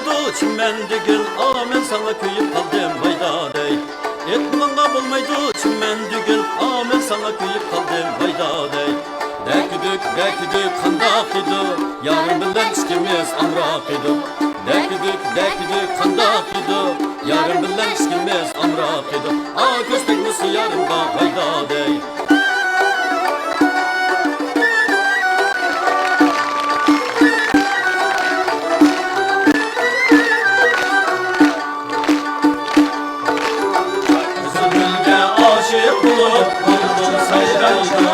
bulmaydı çimendegil, men sana kuyup kaldım hayda dey. Etmanga bulmaydı çimendegil, men sana kuyup kaldım hayda dey. Dekidük kandak idi, yarın bilen işkimiz amrak idi. Dekidük kandak idi, yarın bilen işkimiz amrak idi. Köstek musu yarımda hayda dey. Buldum sayraydı,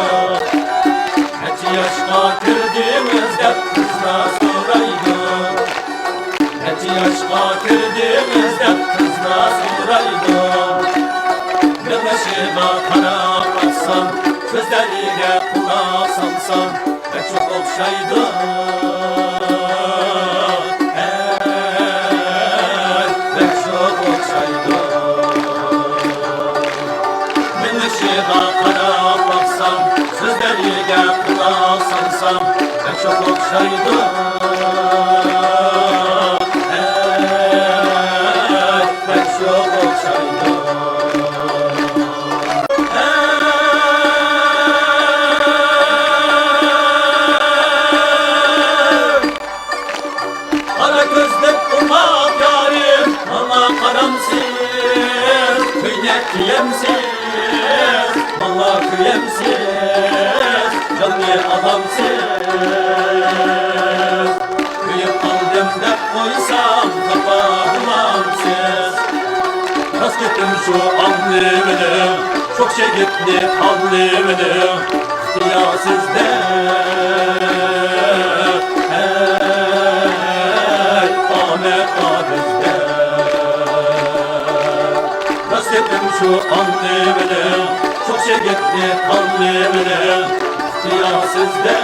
neçe yaşka kirdimizde kızla soraydı. Neçe yaşka kirdimizde kızla soraydı. Milleşime karab baksam, sözlerine kulak salsam, pek çok okşaydı. Pek çok okşaydı. Karab baksam, sözlerine kulak salsam, pek çok okşaydı. Pek çok okşaydı. Kara gözlük bulmak yarim, ama karamsız, kıynet diyemsiz. Vallahi kıyemsiz, canlı adamsız. Kıyıp aldım da koysam kapağımamsız. Rast gittim şu anlımını, çok şey gitti anlımını. İhtiyasızdı, Ahmet abizde. Rast gittim şu anlımını, çok şey gitti anlımını. İhtiyasızdı,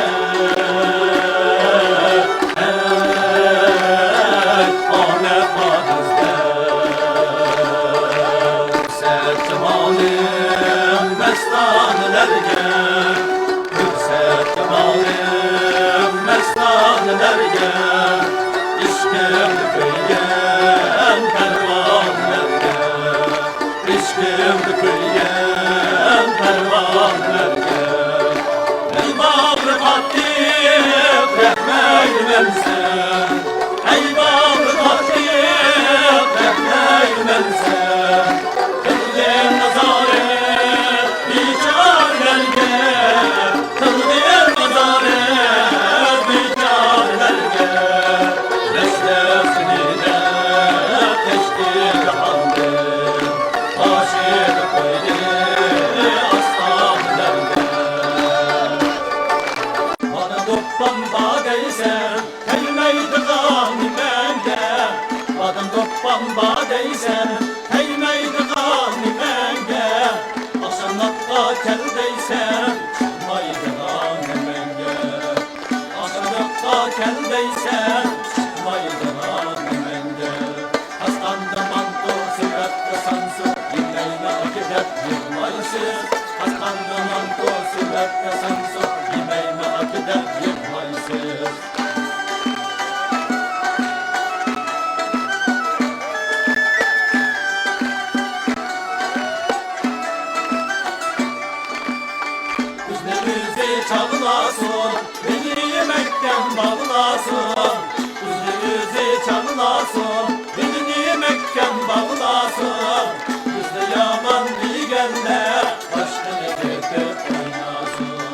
Ahmet abizde. Yükselttim alim mestanlerge, yükselttim alim mestanlerge. İşkim kıygen pervanelerge, İşkim kıygen pervanelerge. Ey bağrı katip rehmeymensen, ey bağrı katip rehmeymensen. Kıldın nazaret biçarelerge, kıldın nazaret biçarelerge. Meslesini de teşkil aldım, aşık koydu aslanlarga. Bana doktan badeysen, heymeydi ganimende. Bana doktan badeysen, heymeydi ganimende. Akşamlıkta keldeysen, çıkmaydı ganimende. Akşamlıkta keldeysen, çıkmaydı ganimende. Hastamda manto sıratta sansı, yemeğine akidet yılmaysız. Hastamda manto sıratta sansı, yemeğine akidet yılmaysız. Üzerimizi çağlasın, beni yemekten bağlasın. Üzerimizi çağlasın, beni yemekten bağlasın. Bizde yaman digerler, başkını tepip oynasın.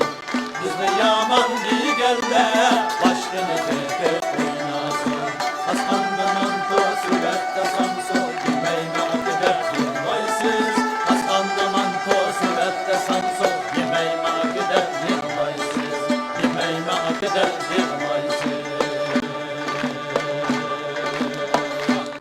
Bizde yaman digerler, başkını tepip oynasın. Haskandan manto surette samso, yemeğine akidet yılmaysız. Haskandan manto surette samso, yemeğime akidet yılmaysız. Yemeğime akidet yılmaysız.